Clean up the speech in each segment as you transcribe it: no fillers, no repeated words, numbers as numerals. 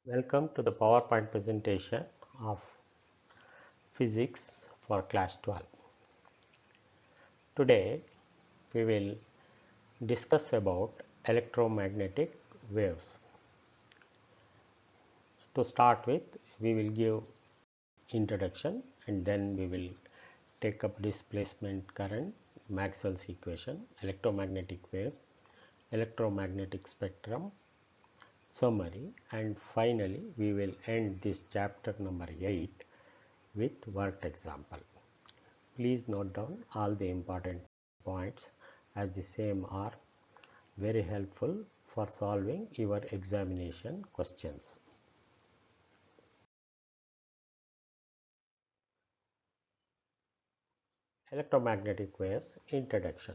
Welcome to the PowerPoint presentation of Physics for class 12. Today we will discuss about electromagnetic waves. To start with, we will give introduction and then we will take up displacement current, Maxwell's equation, electromagnetic wave, electromagnetic spectrum, summary, and finally we will end this chapter number 8 with worked example. Please note down all the important points as the same are very helpful for solving your examination questions. Electromagnetic waves introduction.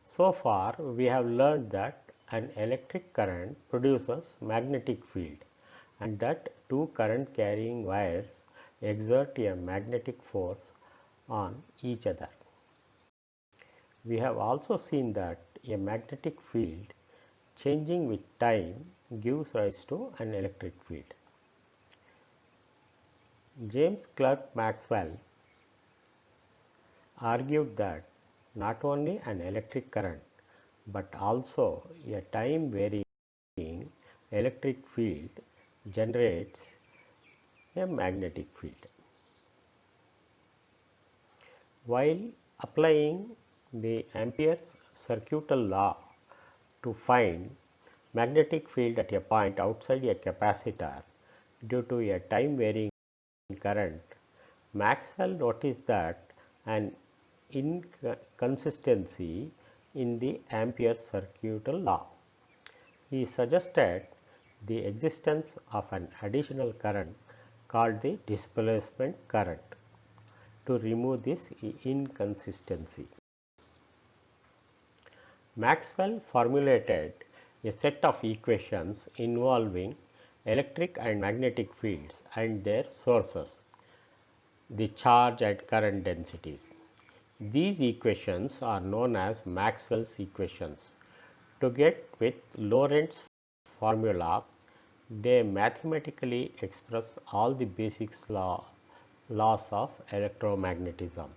So far we have learned that an electric current produces magnetic field and that two current carrying wires exert a magnetic force on each other. We have also seen that a magnetic field changing with time gives rise to an electric field. James Clerk Maxwell argued that not only an electric current but also a time varying electric field generates a magnetic field. While applying the Ampere's circuital law to find magnetic field at a point outside a capacitor due to a time varying current, Maxwell noticed that an inconsistency in the Ampere's circuital law. He suggested the existence of an additional current called the displacement current to remove this inconsistency. Maxwell formulated a set of equations involving electric and magnetic fields and their sources, the charge and current densities. These equations are known as Maxwell's equations. To get with Lorentz formula, they mathematically express all the basic laws of electromagnetism.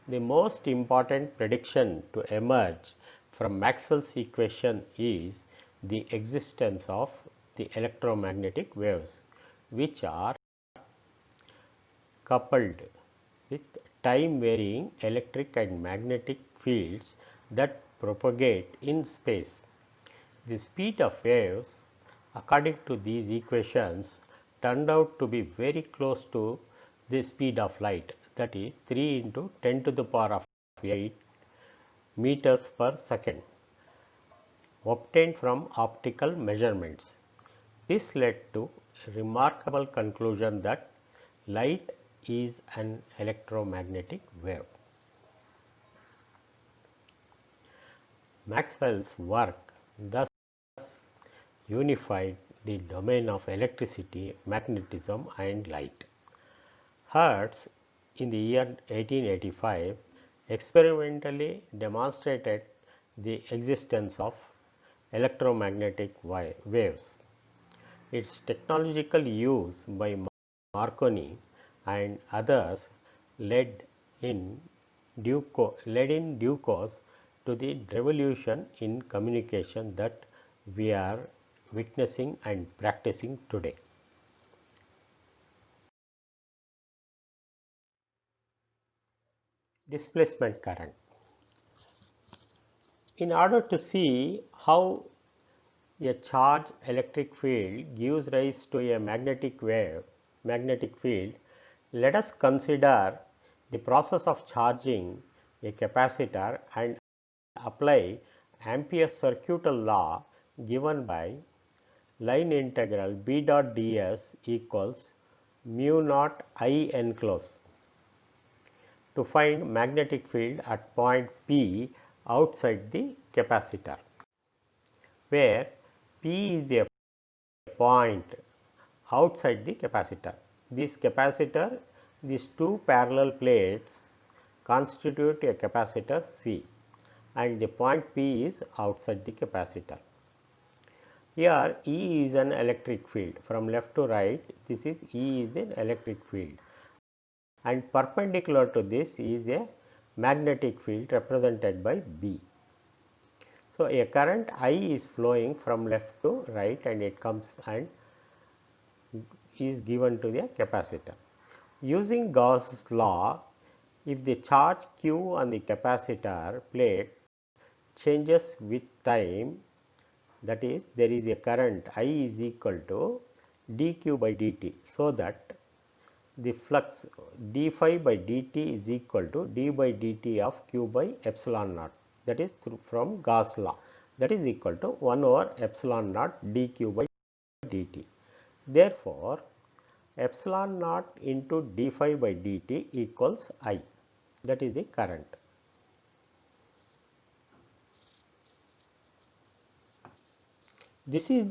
The most important prediction to emerge from Maxwell's equation is the existence of the electromagnetic waves, which are coupled with time varying electric and magnetic fields that propagate in space. The speed of waves according to these equations turned out to be very close to the speed of light, that is 3 into 10 to the power of 8 meters per second, obtained from optical measurements. This led to a remarkable conclusion that light is an electromagnetic wave. Maxwell's work thus unified the domain of electricity, magnetism and light. Hertz in the year 1885 experimentally demonstrated the existence of electromagnetic waves. Its technological use by Marconi and others led in due course to the revolution in communication that we are witnessing and practicing today. Displacement current. In order to see how a charged electric field gives rise to a magnetic field, let us consider the process of charging a capacitor and apply Ampere's circuital law given by line integral B dot ds equals mu naught I enclosed to find magnetic field at point P outside the capacitor, where P is a point outside the capacitor. These two parallel plates constitute a capacitor C and the point P is outside the capacitor. Here E is an electric field, from left to right this is E is an electric field, and perpendicular to this is a magnetic field represented by B. So, a current I is flowing from left to right and it comes and is given to the capacitor. Using Gauss's law, if the charge Q on the capacitor plate changes with time, that is there is a current I is equal to dq by dt. So, that the flux d phi by dt is equal to d by dt of q by epsilon naught, that is from Gauss law, that is equal to 1 over epsilon naught dq by dt. Therefore, epsilon naught into d phi by dt equals I, that is the current. This is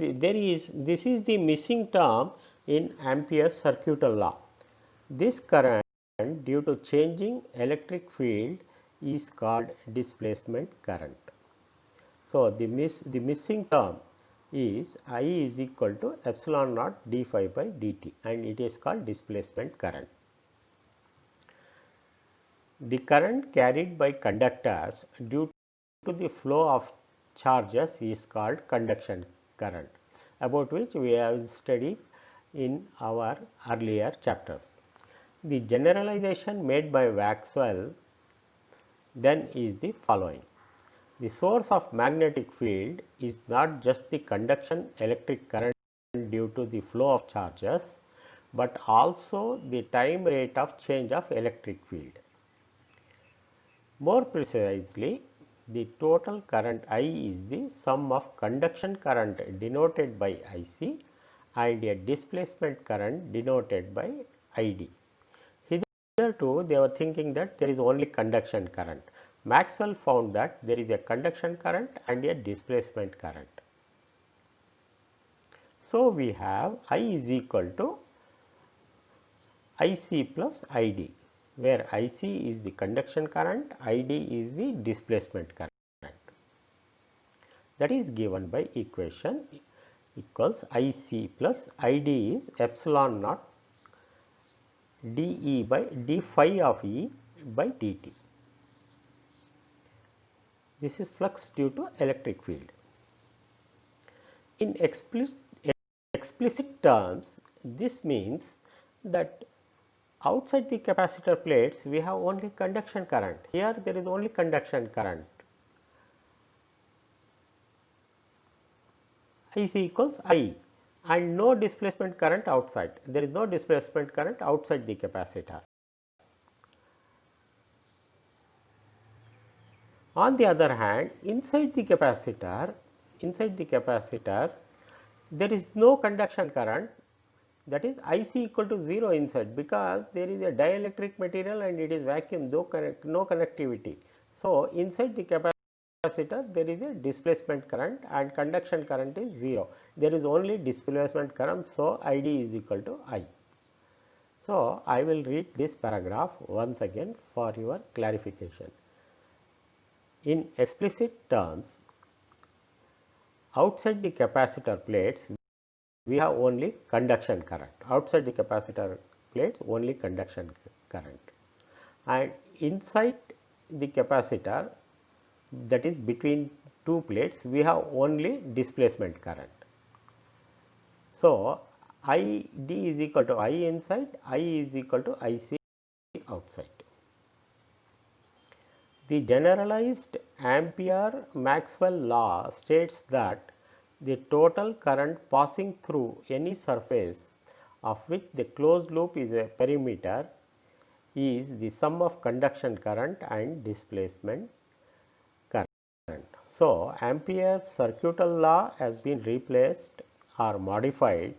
the missing term in Ampere's circuital law. This current due to changing electric field is called displacement current. So, the missing term is I is equal to epsilon naught d phi by dt and it is called displacement current. The current carried by conductors due to the flow of charges is called conduction current, about which we have studied in our earlier chapters. The generalization made by Maxwell then is the following. The source of magnetic field is not just the conduction electric current due to the flow of charges, but also the time rate of change of electric field. More precisely, the total current I is the sum of conduction current denoted by IC and a displacement current denoted by ID. Hitherto, they were thinking that there is only conduction current. Maxwell found that there is a conduction current and a displacement current. So, we have I is equal to IC plus ID, where IC is the conduction current, ID is the displacement current. That is given by equation equals IC plus ID is epsilon naught dE by d phi of E by dt. This is flux due to electric field. In explicit terms, this means that outside the capacitor plates we have only conduction current. Here there is only conduction current. IC equals I and no displacement current outside. There is no displacement current outside the capacitor. On the other hand, inside the capacitor there is no conduction current, that is IC equal to 0 inside, because there is a dielectric material and it is vacuum, no connectivity. So, inside the capacitor there is a displacement current and conduction current is 0. There is only displacement current, so ID is equal to I. So, I will read this paragraph once again for your clarification. In explicit terms, outside the capacitor plates we have only conduction current. Outside the capacitor plates only conduction current, and inside the capacitor, that is between two plates, we have only displacement current. So, ID is equal to I inside, I is equal to IC outside. The generalized Ampere-Maxwell law states that the total current passing through any surface of which the closed loop is a perimeter is the sum of conduction current and displacement current. So, Ampere's circuital law has been replaced or modified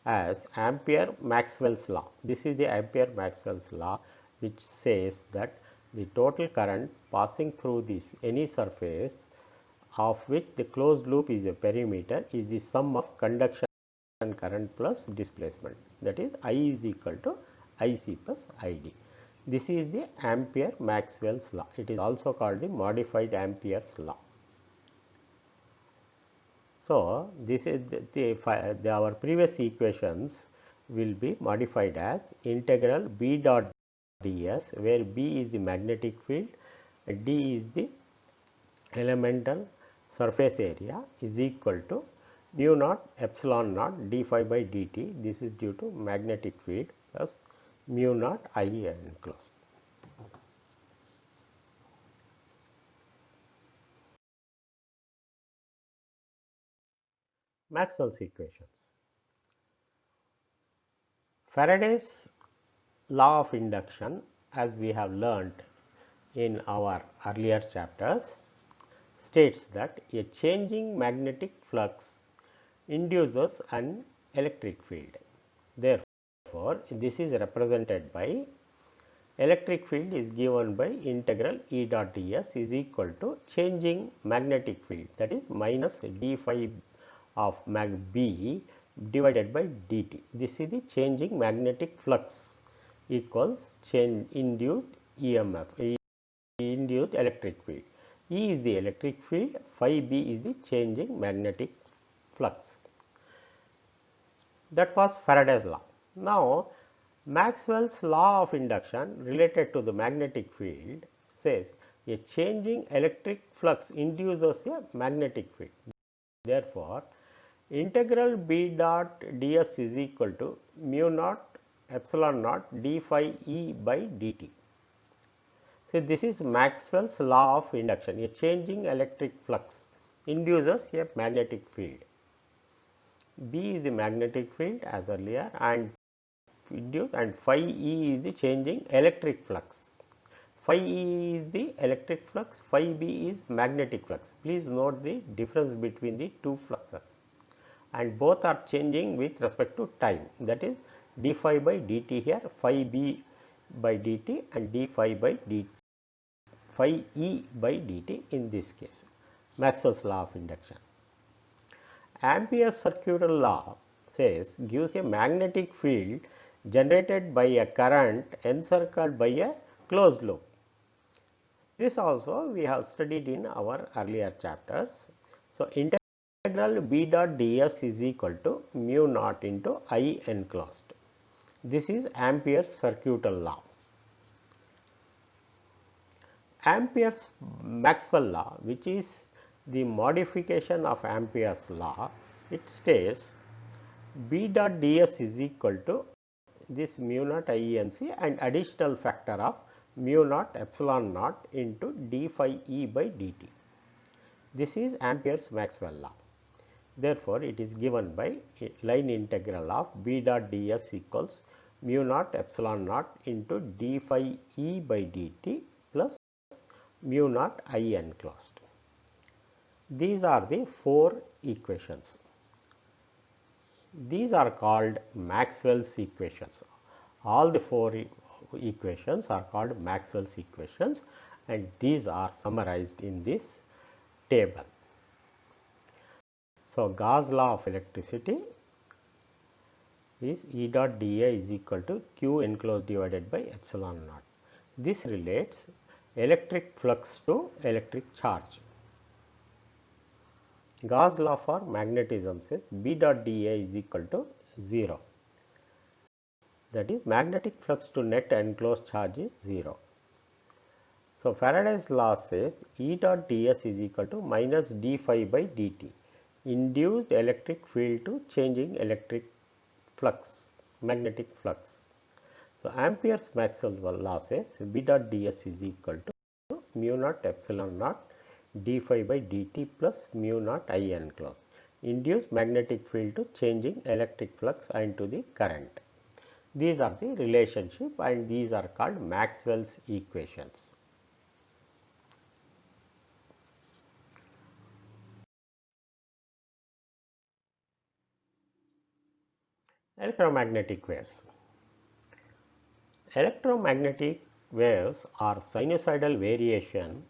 as Ampere-Maxwell's law. This is the Ampere-Maxwell's law, which says that the total current passing through any surface of which the closed loop is a perimeter is the sum of conduction current plus displacement, that is I is equal to IC plus ID. This is the Ampere-Maxwell's law. It is also called the modified Ampere's law. So, this is our previous equations will be modified as integral B dot ds, where B is the magnetic field, D is the elemental surface area, is equal to mu naught epsilon naught d phi by dt. This is due to magnetic field plus mu naught I enclosed. Maxwell's equations. Faraday's law of induction, as we have learnt in our earlier chapters, states that a changing magnetic flux induces an electric field. Therefore, this is represented by electric field is given by integral E dot ds is equal to changing magnetic field, that is minus d phi of mag B divided by dt. This is the changing magnetic flux equals change induced EMF, induced electric field. E is the electric field, phi B is the changing magnetic flux. That was Faraday's law. Now, Maxwell's law of induction related to the magnetic field says a changing electric flux induces a magnetic field. Therefore, integral B dot ds is equal to mu naught epsilon naught d phi E by dt. So, this is Maxwell's law of induction. A changing electric flux induces a magnetic field. B is the magnetic field as earlier, and induced, and phi E is the changing electric flux. Phi E is the electric flux, phi B is magnetic flux. Please note the difference between the two fluxes, and both are changing with respect to time, that is d phi by dt here, phi B by dt, and d phi by dt, phi E by dt in this case. Maxwell's law of induction. Ampere's circular law says gives a magnetic field generated by a current encircled by a closed loop. This also we have studied in our earlier chapters. So, integral B dot ds is equal to mu naught into I enclosed. This is Ampere's circular law. Ampere's Maxwell law, which is the modification of Ampere's law, it states B dot ds is equal to this mu naught IENC and additional factor of mu naught epsilon naught into d phi E by dt. This is Ampere's Maxwell law. Therefore, it is given by line integral of B dot ds equals mu naught epsilon naught into d phi E by dt plus mu naught I enclosed. These are the four equations. These are called Maxwell's equations. All the four equations are called Maxwell's equations, and these are summarized in this table. So, Gauss law of electricity is E dot dA is equal to Q enclosed divided by epsilon naught. This relates electric flux to electric charge. Gauss law for magnetism says B dot dA is equal to 0. That is, magnetic flux to net enclosed charge is 0. So, Faraday's law says E dot ds is equal to minus d phi by dt, induced electric field to changing electric flux, magnetic flux. So, Ampere's Maxwell law says B dot ds is equal to mu naught epsilon naught d phi by dt plus mu naught I enclosed, induced magnetic field to changing electric flux and to the current. These are the relationship, and these are called Maxwell's equations. Electromagnetic waves. Electromagnetic waves are sinusoidal variation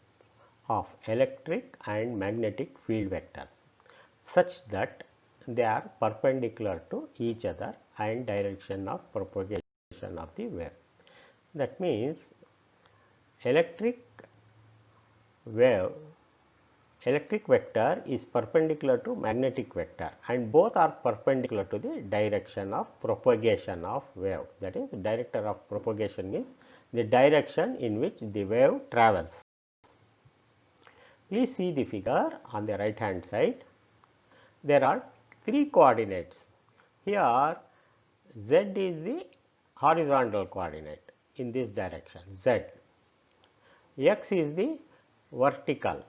of electric and magnetic field vectors such that they are perpendicular to each other and direction of propagation of the wave. That means electric wave electric vector is perpendicular to magnetic vector and both are perpendicular to the direction of propagation of wave. That is, director of propagation means the direction in which the wave travels. Please see the figure on the right hand side. There are three coordinates. Here z is the horizontal coordinate in this direction z, x is the vertical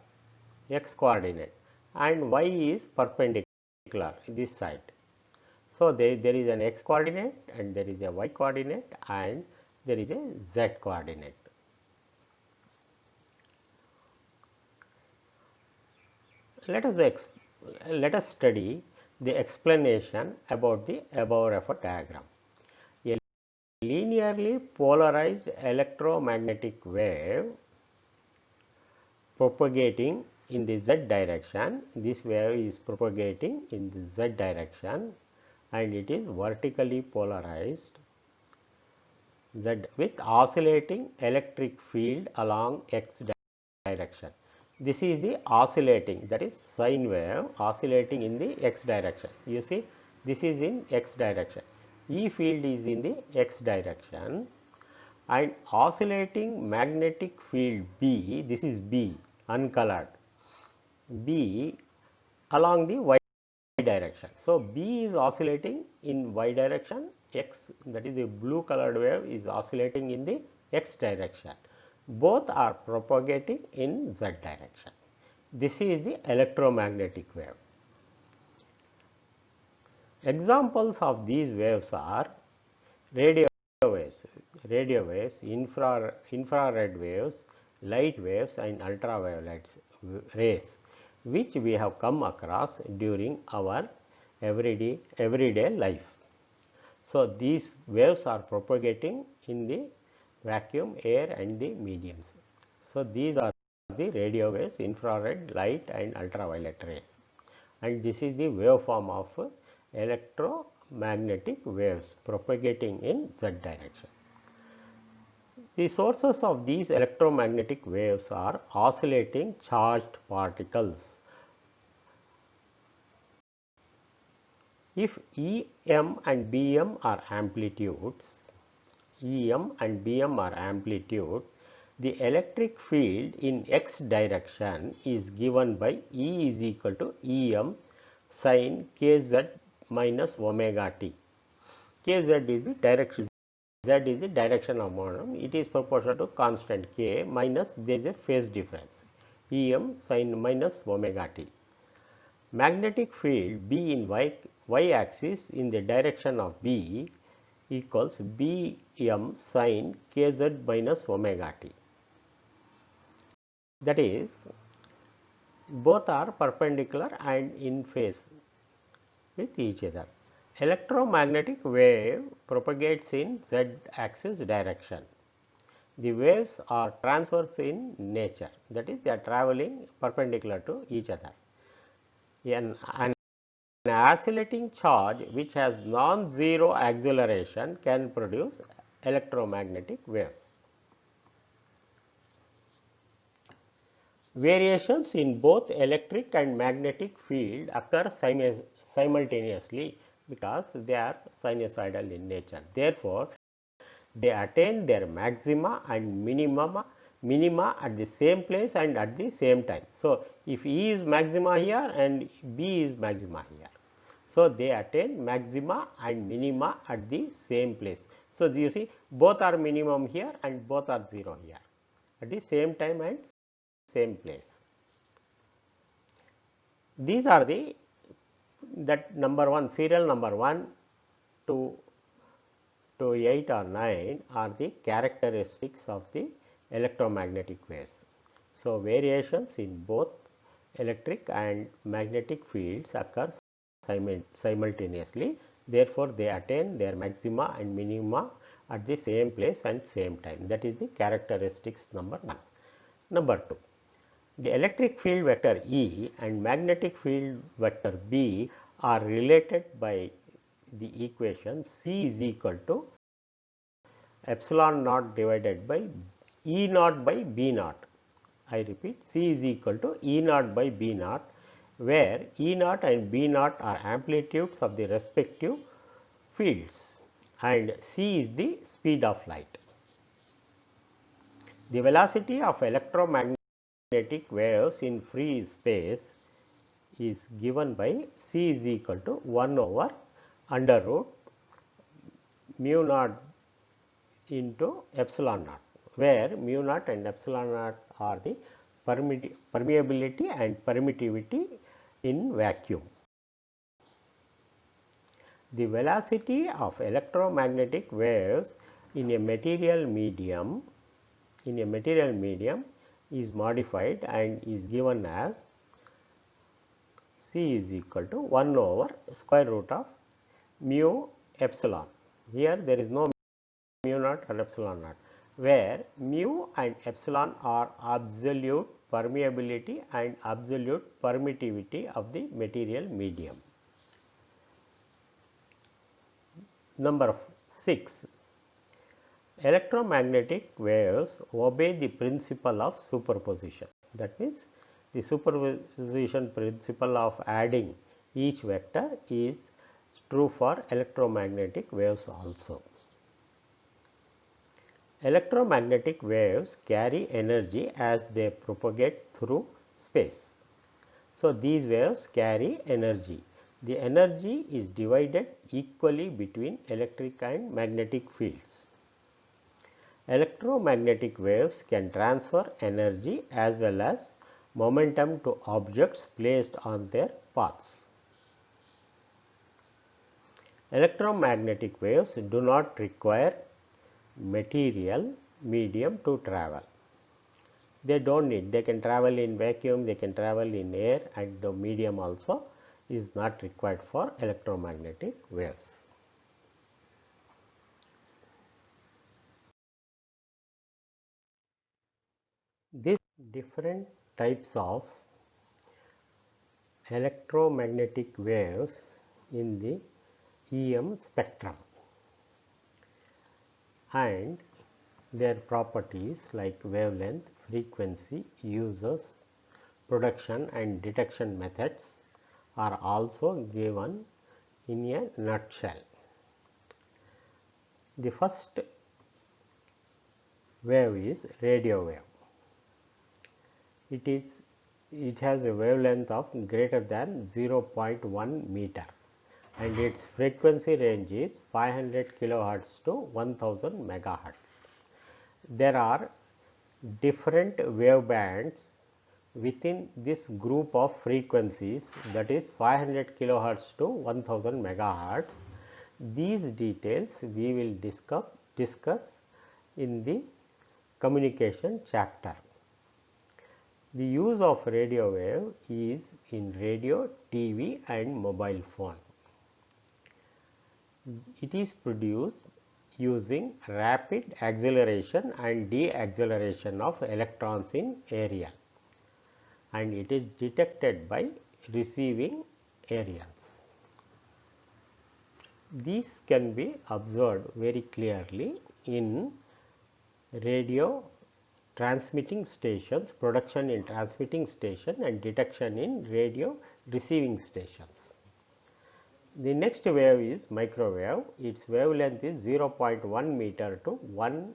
x coordinate and y is perpendicular this side. So, there is an x coordinate and there is a y coordinate and there is a z coordinate. Let us study the explanation about the above referred diagram. A linearly polarized electromagnetic wave propagating in the z direction. This wave is propagating in the z direction and it is vertically polarized z with oscillating electric field along x direction. This is the oscillating, that is sine wave oscillating in the x direction. You see, this is in x direction. E field is in the x direction and oscillating magnetic field B, this is B uncolored, B along the y direction. So, B is oscillating in y direction, x, that is the blue colored wave is oscillating in the x direction. Both are propagating in z direction. This is the electromagnetic wave. Examples of these waves are radio waves, infrared waves, light waves and ultraviolet rays, which we have come across during our everyday life. So, these waves are propagating in the vacuum, air and the mediums. So, these are the radio waves, infrared, light and ultraviolet rays, and this is the waveform of electromagnetic waves propagating in z direction. The sources of these electromagnetic waves are oscillating charged particles. If EM and BM are amplitudes, the electric field in x direction is given by E is equal to EM sin kz minus omega t. Kz is the direction, z is the direction of momentum, it is proportional to constant k minus there is a phase difference Em sin minus omega t. Magnetic field B in y axis in the direction of B equals Bm sin kz minus omega t. That is, both are perpendicular and in phase with each other. Electromagnetic wave propagates in z axis direction. The waves are transverse in nature, that is, they are traveling perpendicular to each other. An oscillating charge which has non-zero acceleration can produce electromagnetic waves. Variations in both electric and magnetic field occur simultaneously because they are sinusoidal in nature. Therefore, they attain their maxima and minima at the same place and at the same time. So, if E is maxima here and B is maxima here, so they attain maxima and minima at the same place. So, you see both are minimum here and both are 0 here at the same time and same place. These are the number 1, serial number 1 to 8 or 9 are the characteristics of the electromagnetic waves. So, variations in both electric and magnetic fields occur simultaneously. Therefore, they attain their maxima and minima at the same place and same time. That is the characteristics number 1. Number 2, the electric field vector E and magnetic field vector B are related by the equation C is equal to epsilon naught divided by E naught by B naught. I repeat, C is equal to E naught by B naught, where E naught and B naught are amplitudes of the respective fields and C is the speed of light. The velocity of electromagnetic waves in free space is given by C is equal to 1 over under root mu naught into epsilon naught, where mu naught and epsilon naught are the permeability and permittivity in vacuum. The velocity of electromagnetic waves in a material medium is modified and is given as C is equal to 1 over square root of mu epsilon. Here there is no mu naught or epsilon naught, where mu and epsilon are absolute permeability and absolute permittivity of the material medium. Number 6. Electromagnetic waves obey the principle of superposition. That means, the superposition principle of adding each vector is true for electromagnetic waves also. Electromagnetic waves carry energy as they propagate through space. So, these waves carry energy. The energy is divided equally between electric and magnetic fields. Electromagnetic waves can transfer energy as well as momentum to objects placed on their paths. Electromagnetic waves do not require material medium to travel. They do not need, they can travel in vacuum, they can travel in air, and the medium also is not required for electromagnetic waves. These different types of electromagnetic waves in the EM spectrum and their properties like wavelength, frequency, uses, production and detection methods are also given in a nutshell. The first wave is radio wave. It has a wavelength of greater than 0.1 meter and its frequency range is 500 kilohertz to 1000 megahertz. There are different wave bands within this group of frequencies, that is 500 kilohertz to 1000 megahertz. These details we will discuss in the communication chapter. The use of radio wave is in radio, TV and mobile phone. It is produced using rapid acceleration and deacceleration of electrons in area, and it is detected by receiving areas. These can be observed very clearly in radio transmitting stations, production in transmitting station and detection in radio receiving stations. The next wave is microwave. Its wavelength is 0.1 meter to 1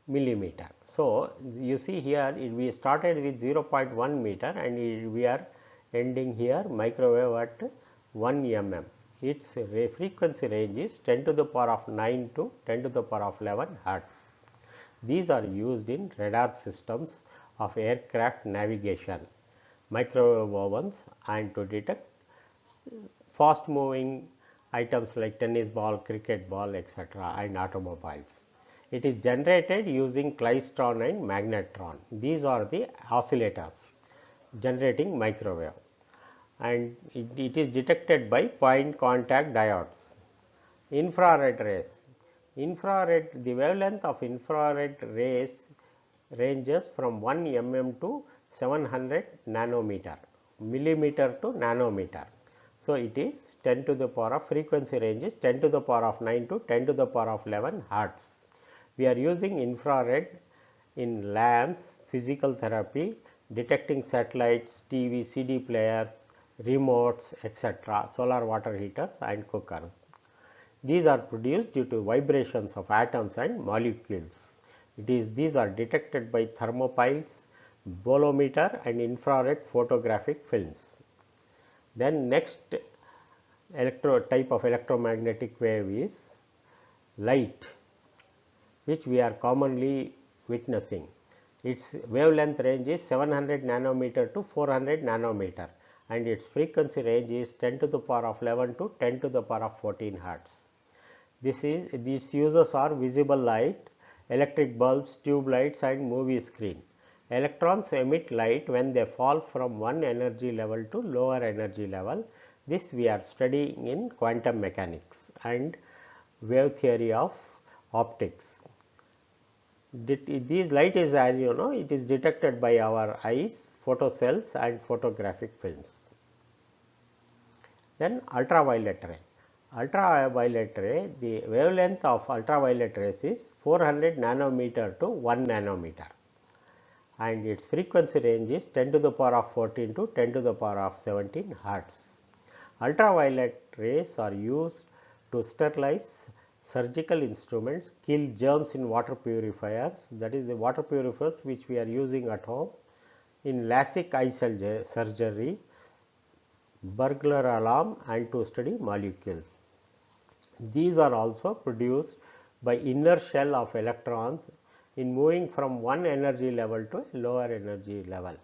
millimeter. So, you see here we started with 0.1 meter and we are ending here microwave at 1 mm. Its frequency range is 10 to the power of 9 to 10 to the power of 11 hertz. These are used in radar systems of aircraft navigation, microwave ovens and to detect fast moving items like tennis ball, cricket ball, etc. and automobiles. It is generated using klystron and magnetron. These are the oscillators generating microwave, and it is detected by point contact diodes. Infrared rays. The wavelength of infrared rays ranges from 1 mm to 700 nanometer, millimeter to nanometer. So, it is 10 to the power of frequency range is 10 to the power of 9 to 10 to the power of 11 hertz. We are using infrared in labs, physical therapy, detecting satellites, TV, CD players, remotes, etc., solar water heaters and cookers. These are produced due to vibrations of atoms and molecules. These are detected by thermopiles, bolometer and infrared photographic films. Then next type of electromagnetic wave is light, which we are commonly witnessing. Its wavelength range is 700 nanometer to 400 nanometer and its frequency range is 10 to the power of 11 to 10 to the power of 14 hertz. These uses are visible light, electric bulbs, tube lights and movie screen. Electrons emit light when they fall from one energy level to lower energy level. This we are studying in quantum mechanics and wave theory of optics. These light is, as you know, it is detected by our eyes, photocells and photographic films. Then ultraviolet ray. Ultraviolet ray, the wavelength of ultraviolet rays is 400 nanometer to 1 nanometer and its frequency range is 10 to the power of 14 to 10 to the power of 17 hertz. Ultraviolet rays are used to sterilize surgical instruments, kill germs in water purifiers, that is the water purifiers which we are using at home, in LASIK eye surgery, burglar alarm and to study molecules. These are also produced by inner shell of electrons in moving from one energy level to a lower energy level.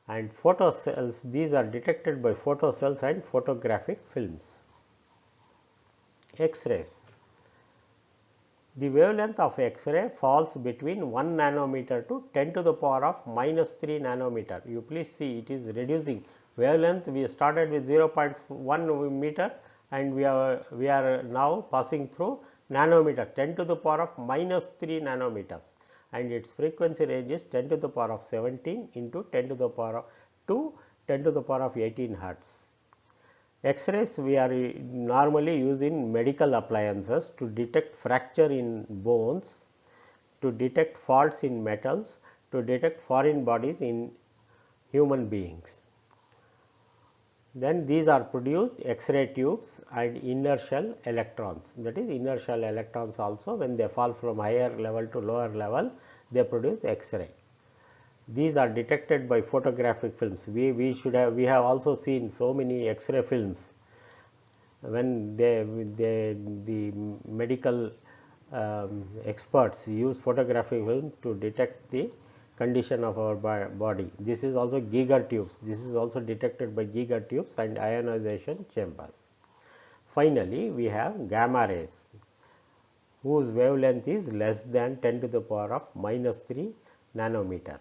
And photocells, these are detected by photocells and photographic films. X-rays. The wavelength of X-ray falls between 1 nanometer to 10 to the power of minus 3 nanometer. You please see it is reducing wavelength. We started with 0.1 meter and we are now passing through nanometer 10 to the power of minus 3 nanometers and its frequency range is 10 to the power of 17 into 10 to the power of 2 10 to the power of 18 hertz. X-rays we are normally used in medical appliances to detect fracture in bones, to detect faults in metals, to detect foreign bodies in human beings. Then these are produced X-ray tubes and inner shell electrons, that is inner shell electrons also when they fall from higher level to lower level they produce X-ray. These are detected by photographic films. We have also seen so many X-ray films when the medical experts use photographic film to detect the condition of our body. This is also Geiger tubes. This is also detected by Geiger tubes and ionization chambers. Finally, we have gamma rays whose wavelength is less than 10 to the power of minus 3 nanometer.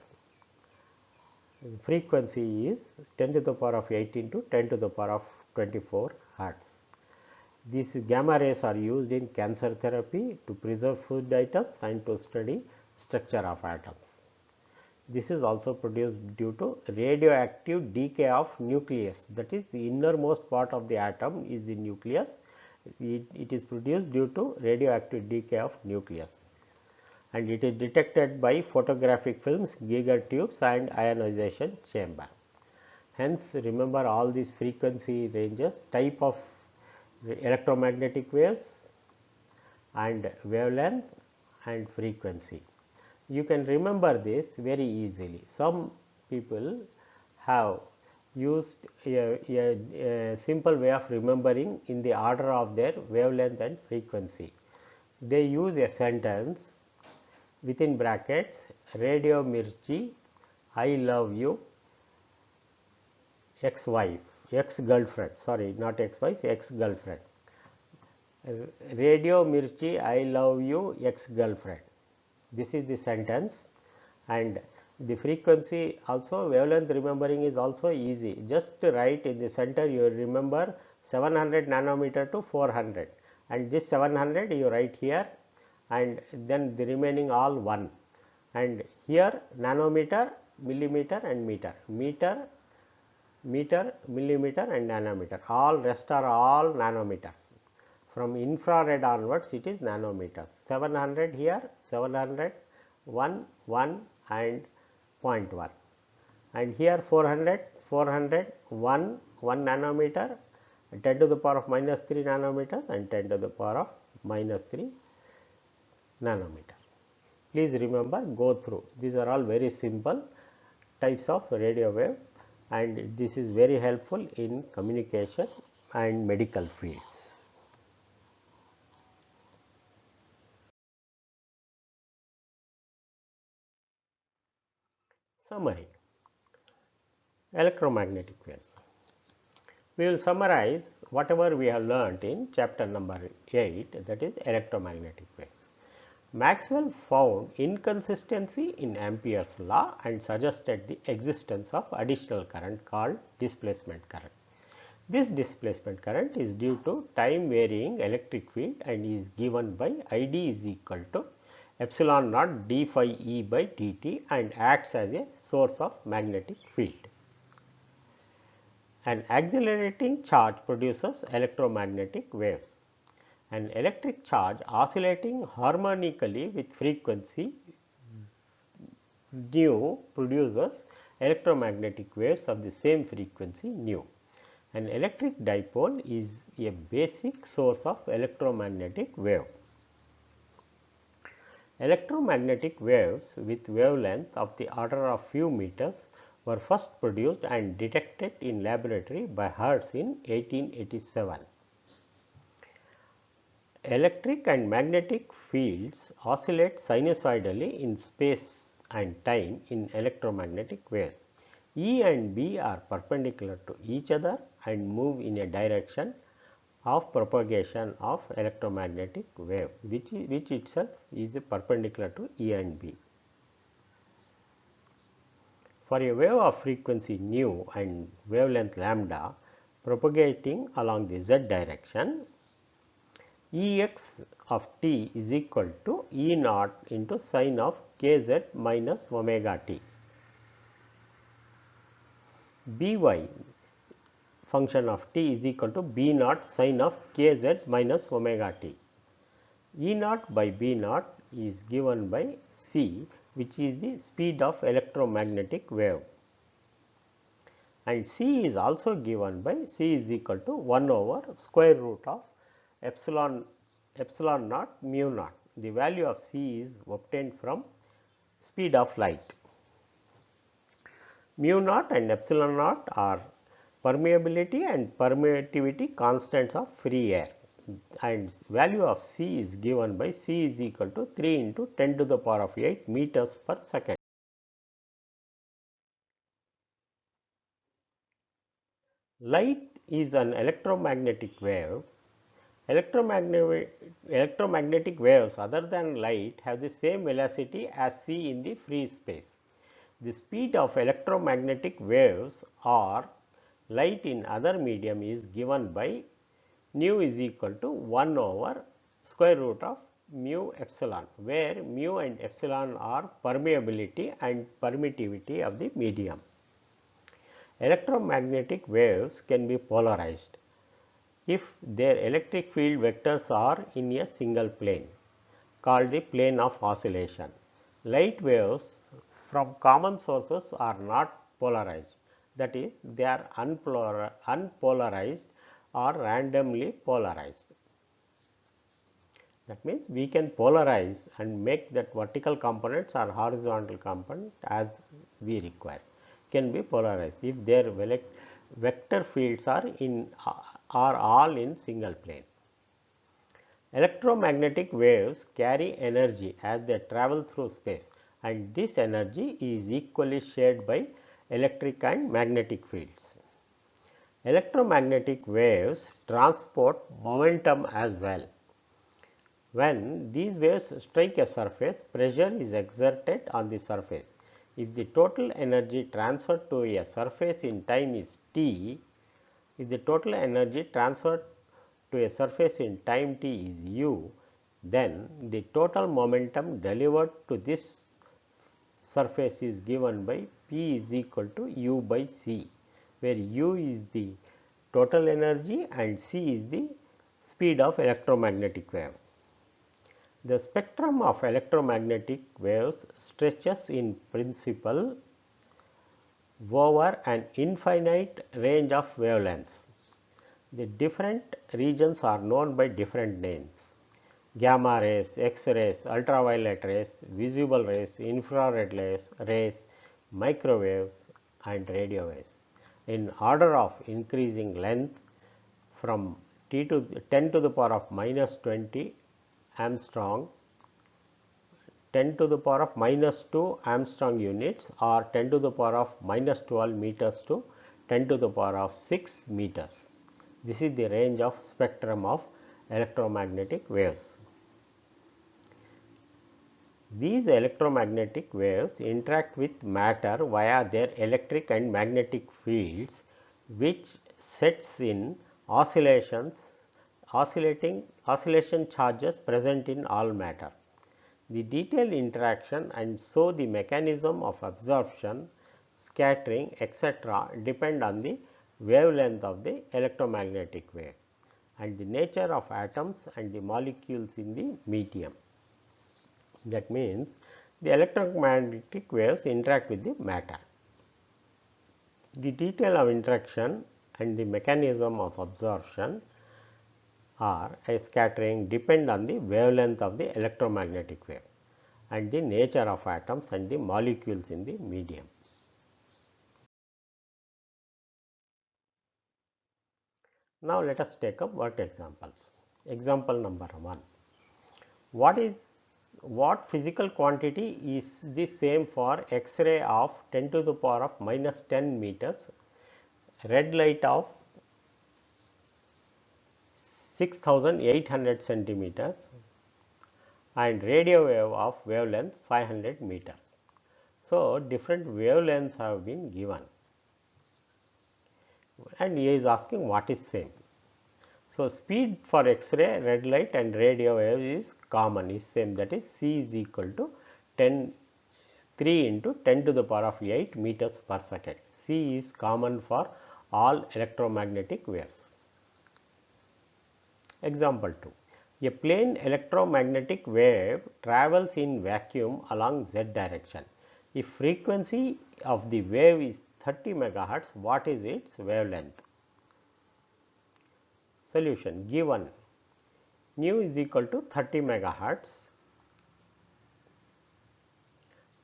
Frequency is 10 to the power of 18 to 10 to the power of 24 hertz. These gamma rays are used in cancer therapy to preserve food items and to study structure of atoms. This is also produced due to radioactive decay of nucleus, that is the innermost part of the atom is the nucleus. It is produced due to radioactive decay of nucleus and it is detected by photographic films, Geiger tubes and ionization chamber. Hence, remember all these frequency ranges, type of electromagnetic waves and wavelength and frequency. You can remember this very easily. Some people have used a simple way of remembering in the order of their wavelength and frequency. They use a sentence within brackets, Radio Mirchi, I love you, ex-wife, ex-girlfriend, sorry, not ex-wife, ex-girlfriend. Radio Mirchi, I love you, ex-girlfriend. This is the sentence and the frequency also wavelength remembering is also easy. Just write in the center you remember 700 nanometer to 400 and this 700 you write here and then the remaining all 1 and here nanometer, millimeter and meter, meter, millimeter and nanometer, all rest are all nanometers. From infrared onwards it is nanometers, 700 here, 700 1, 1 and 0.1, and here 400, 400, 1, 1 nanometer, 10 to the power of minus 3 nanometers and 10 to the power of minus 3 nanometer. Please remember, go through. These are all very simple types of radio wave, and this is very helpful in communication and medical fields. Summary: electromagnetic waves. We will summarize whatever we have learnt in chapter number 8, that is electromagnetic waves. Maxwell found inconsistency in Ampere's law and suggested the existence of additional current called displacement current. This displacement current is due to time varying electric field and is given by ID is equal to epsilon naught d phi E by dt and acts as a source of magnetic field. An accelerating charge produces electromagnetic waves. An electric charge oscillating harmonically with frequency nu produces electromagnetic waves of the same frequency nu. An electric dipole is a basic source of electromagnetic wave. Electromagnetic waves with wavelength of the order of few meters were first produced and detected in laboratory by Hertz in 1887. Electric and magnetic fields oscillate sinusoidally in space and time in electromagnetic waves. E and B are perpendicular to each other and move in a direction of propagation of electromagnetic wave, which itself is perpendicular to E and B. For a wave of frequency nu and wavelength lambda propagating along the z direction, Ex of t is equal to E naught into sine of kz minus omega t. By function of t is equal to B naught sine of kz minus omega t. E naught by B naught is given by c, which is the speed of electromagnetic wave, and c is also given by c is equal to 1 over square root of epsilon naught mu naught. The value of c is obtained from speed of light. Mu naught and epsilon naught are permeability and permittivity constants of free air, and value of c is given by c is equal to 3 into 10 to the power of 8 meters per second. Light is an electromagnetic wave. Electromagnetic waves other than light have the same velocity as c in the free space. The speed of electromagnetic waves or light in other medium is given by nu is equal to 1 over square root of mu epsilon, where mu and epsilon are permeability and permittivity of the medium. Electromagnetic waves can be polarized if their electric field vectors are in a single plane, called the plane of oscillation. Light waves from common sources are not polarized, that is, they are unpolarized or randomly polarized. That means, we can polarize and make that vertical components or horizontal component as we require, can be polarized if their vector fields are all in single plane. Electromagnetic waves carry energy as they travel through space, and this energy is equally shared by electric and magnetic fields. Electromagnetic waves transport momentum as well. When these waves strike a surface, pressure is exerted on the surface. If the total energy transferred to a surface in time is t, if the total energy transferred to a surface in time t is u, then the total momentum delivered to this surface is given by P is equal to u by c, where u is the total energy and c is the speed of electromagnetic wave. The spectrum of electromagnetic waves stretches in principle over an infinite range of wavelengths. The different regions are known by different names: gamma rays, X-rays, ultraviolet rays, visible rays, infrared rays, microwaves and radio waves, in order of increasing length from 10 to the power of minus 20 Armstrong, 10 to the power of minus 2 Armstrong units, or 10 to the power of minus 12 meters to 10 to the power of 6 meters. This is the range of spectrum of electromagnetic waves. These electromagnetic waves interact with matter via their electric and magnetic fields, which sets in oscillation charges present in all matter. The detailed interaction and so the mechanism of absorption, scattering, etc. depend on the wavelength of the electromagnetic wave and the nature of atoms and the molecules in the medium. That means, the electromagnetic waves interact with the matter. The detail of interaction and the mechanism of absorption or a scattering depend on the wavelength of the electromagnetic wave and the nature of atoms and the molecules in the medium. Now, let us take up work examples. Example number 1. What physical quantity is the same for X-ray of 10 to the power of minus 10 meters, red light of 6800 centimeters and radio wave of wavelength 500 meters. So, different wavelengths have been given and he is asking what is same. So, speed for X-ray, red light and radio wave is common, is same, that is c is equal to 3 into 10 to the power of 8 meters per second. C is common for all electromagnetic waves. Example 2. A plane electromagnetic wave travels in vacuum along z direction. If frequency of the wave is 30 megahertz, what is its wavelength? Solution: given nu is equal to 30 megahertz,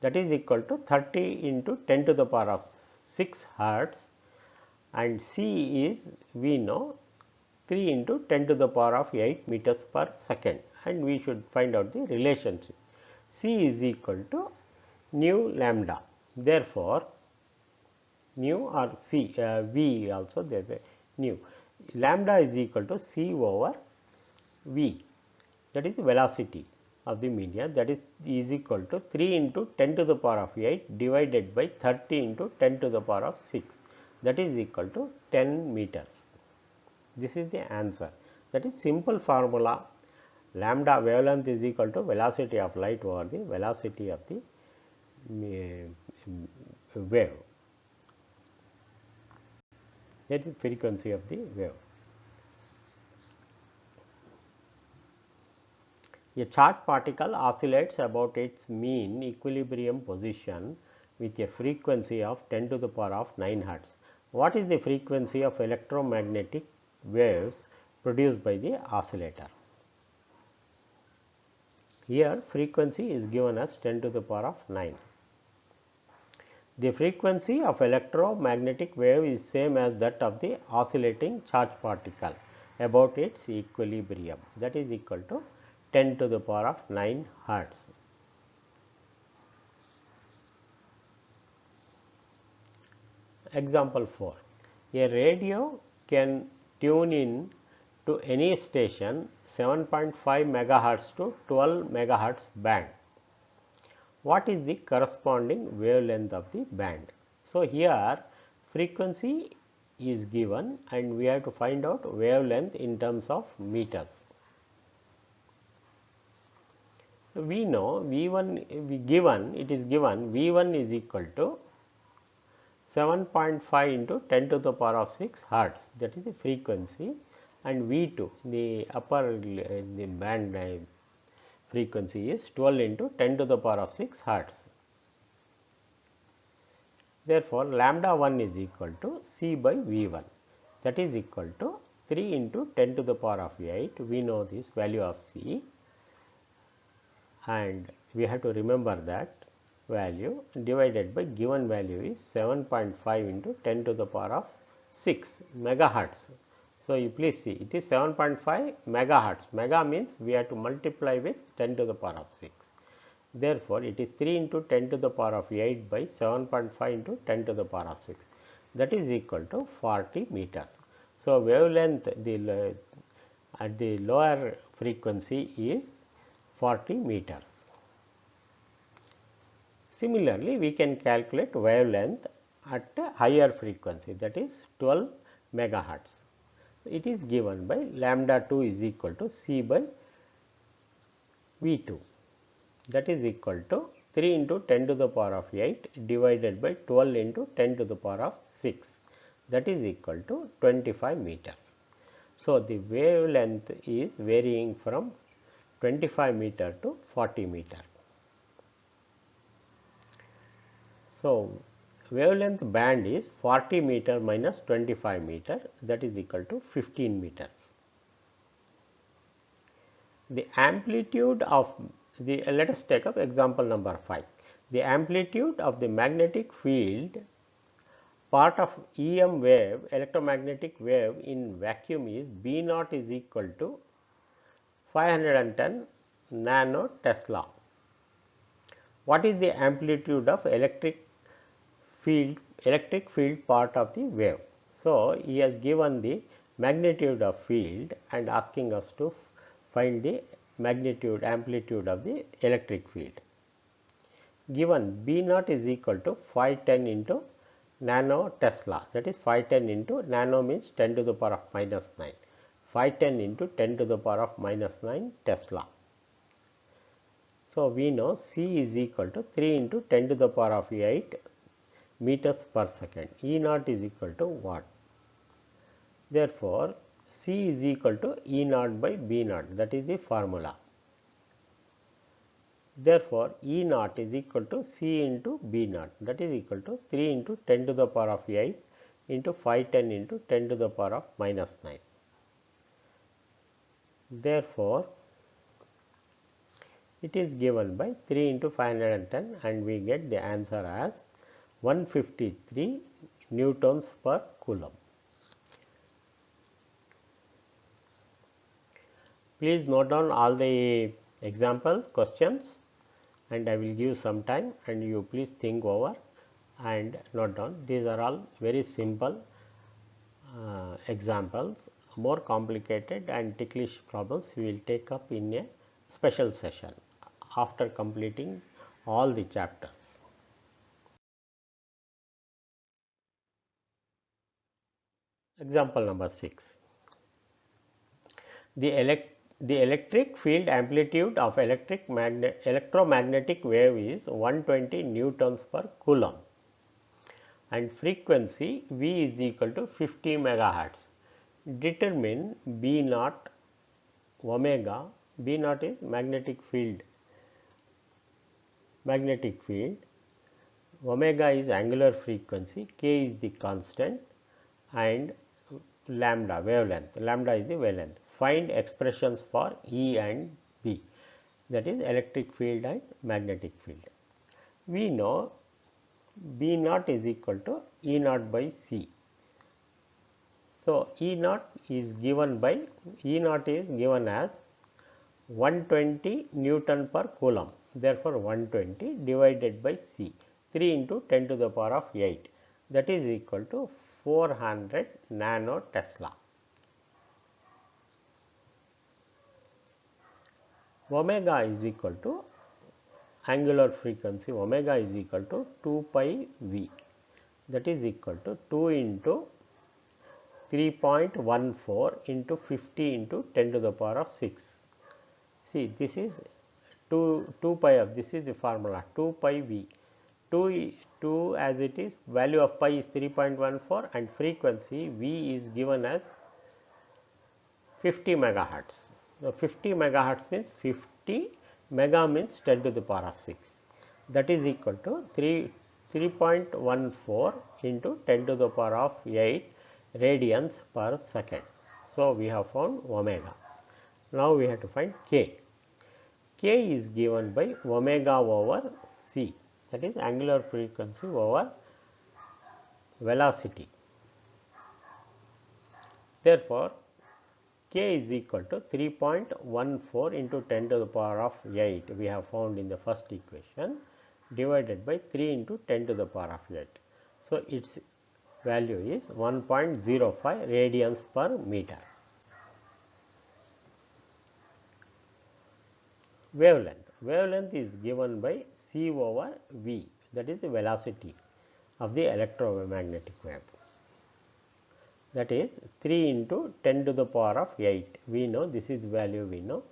that is equal to 30 into 10 to the power of 6 hertz, and C is, we know, 3 into 10 to the power of 8 meters per second, and we should find out the relationship. C is equal to nu lambda. Therefore, nu or C, V also there is a nu. Lambda is equal to C over V, that is the velocity of the media, that is equal to 3 into 10 to the power of 8 divided by 30 into 10 to the power of 6, that is equal to 10 meters. This is the answer. That is simple formula. Lambda wavelength is equal to velocity of light over the velocity of the wave, that is frequency of the wave. A charged particle oscillates about its mean equilibrium position with a frequency of 10 to the power of 9 hertz. What is the frequency of electromagnetic waves produced by the oscillator? Here frequency is given as 10 to the power of 9. The frequency of electromagnetic wave is same as that of the oscillating charged particle about its equilibrium, that is equal to 10 to the power of 9 hertz. Example 4. A radio can tune in to any station 7.5 megahertz to 12 megahertz band. What is the corresponding wavelength of the band? So, here frequency is given and we have to find out wavelength in terms of meters. So, we know V1 it is given V1 is equal to 7.5 into 10 to the power of 6 hertz, that is the frequency, and V2 the upper the band frequency is 12 into 10 to the power of 6 hertz. Therefore, lambda 1 is equal to C by V1, that is equal to 3 into 10 to the power of 8. We know this value of C, and we have to remember that value divided by given value is 7.5 into 10 to the power of 6 megahertz. So, you please see, it is 7.5 megahertz. Mega means we have to multiply with 10 to the power of 6. Therefore, it is 3 into 10 to the power of 8 by 7.5 into 10 to the power of 6, that is equal to 40 meters. So, wavelength at the lower frequency is 40 meters. Similarly, we can calculate wavelength at a higher frequency, that is 12 megahertz. It is given by lambda 2 is equal to C by V2, that is equal to 3 into 10 to the power of 8 divided by 12 into 10 to the power of 6, that is equal to 25 meters. So, the wavelength is varying from 25 meter to 40 meter. So, wavelength band is 40 meter minus 25 meter, that is equal to 15 meters. The amplitude of the, let us take up example number 5. The amplitude of the magnetic field part of EM wave, electromagnetic wave in vacuum is B naught is equal to 510 nano Tesla. What is the amplitude of electric field part of the wave? So, he has given the magnitude of field and asking us to find the magnitude amplitude of the electric field. Given B naught is equal to 510 into nano Tesla, that is 510 into nano means 10 to the power of minus 9, 510 into 10 to the power of minus 9 Tesla. So, we know C is equal to 3 into 10 to the power of 8 meters per second. E naught is equal to watt. Therefore, C is equal to E naught by B naught, that is the formula. Therefore, E naught is equal to C into B naught, that is equal to 3 into 10 to the power of 8 into 510 into 10 to the power of minus 9. Therefore, it is given by 3 into 510 and we get the answer as 153 newtons per coulomb. Please note down all the examples, questions, and I will give some time and you please think over and note down. These are all very simple examples. More complicated and ticklish problems we will take up in a special session after completing all the chapters. Example number 6. The electric field amplitude of electromagnetic wave is 120 newtons per coulomb and frequency V is equal to 50 megahertz. Determine B naught omega. B naught is magnetic field. Omega is angular frequency, K is the constant, and lambda wavelength. Lambda is the wavelength. Find expressions for E and B, that is electric field and magnetic field. We know B naught is equal to E naught by C. So, E naught is given as 120 Newton per coulomb. Therefore, 120 divided by C, 3 into 10 to the power of 8, that is equal to 400 nano Tesla. Omega is equal to angular frequency, omega is equal to 2 pi V, that is equal to 2 into 3.14 into 50 into 10 to the power of 6. See, this is 2 pi of, this is the formula 2 pi V. 2 as it is, value of pi is 3.14 and frequency V is given as 50 megahertz. So, 50 megahertz means 50 mega means 10 to the power of 6, that is equal to 3.14 into 10 to the power of 8 radians per second. So, we have found omega. Now, we have to find k. K is given by omega over c, that is angular frequency over velocity. Therefore, k is equal to 3.14 into 10 to the power of 8 we have found in the first equation, divided by 3 into 10 to the power of 8. So, its value is 1.05 radians per meter. Wavelength is given by c over v, that is the velocity of the electromagnetic wave, that is 3 into 10 to the power of 8. We know this is the value we know,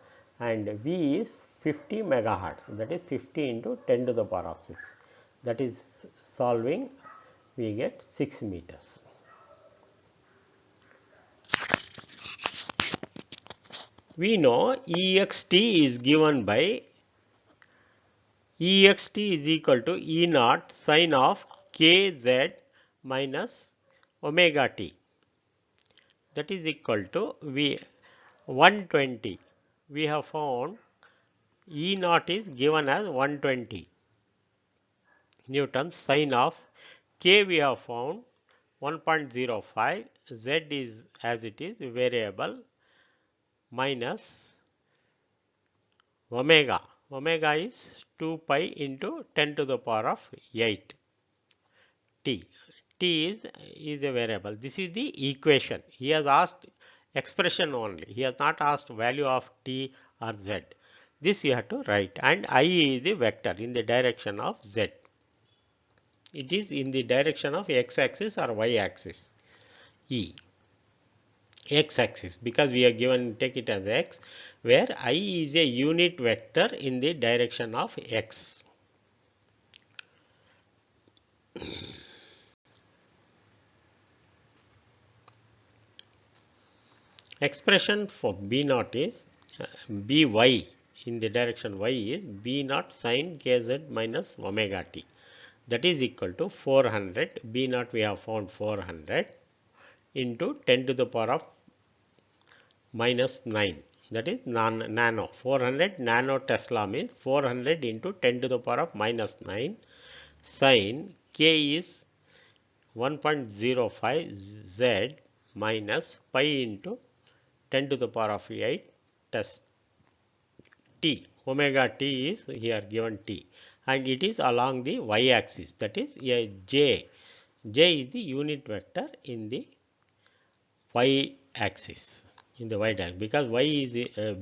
and v is 50 megahertz, that is 50 into 10 to the power of 6, that is solving we get 6 meters. We know ext is given by ext is equal to E naught sine of kz minus omega t, that is equal to 120. We have found E naught is given as 120 Newton, sine of k we have found 1.05, z is as it is variable, minus omega. Omega is 2 pi into 10 to the power of 8 t. T is a variable. This is the equation. He has asked expression only. He has not asked value of t or z. This you have to write, and I is the vector in the direction of z. It is in the direction of x axis or y axis. E. X axis, because we are given, take it as x, where I is a unit vector in the direction of x. Expression for B naught is By in the direction y is B naught sine kz minus omega t, that is equal to 400. B naught we have found 400 into 10 to the power of minus 9, that is nano. 400 nano Tesla means 400 into 10 to the power of minus 9 sine k is 1.05 z minus pi into 10 to the power of 8 test t. Omega t is here given t, and it is along the y axis, that is a j. J is the unit vector in the y axis, in the y direction, because y is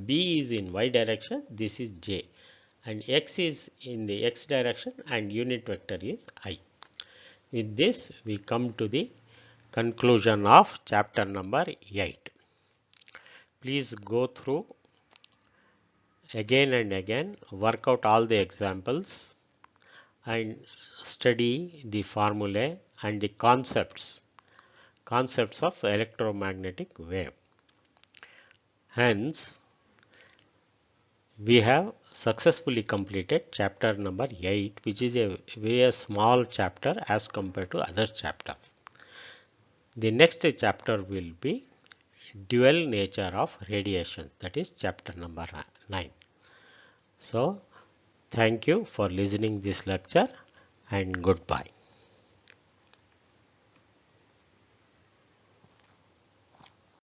b is in y direction, this is j, and x is in the x direction, and unit vector is I. With this we come to the conclusion of chapter number 8. Please go through again and again, work out all the examples and study the formulae and the concepts of electromagnetic wave. Hence, we have successfully completed chapter number 8, which is a very small chapter as compared to other chapters. The next chapter will be dual nature of radiation, that is chapter number 9. So, thank you for listening this lecture, and goodbye.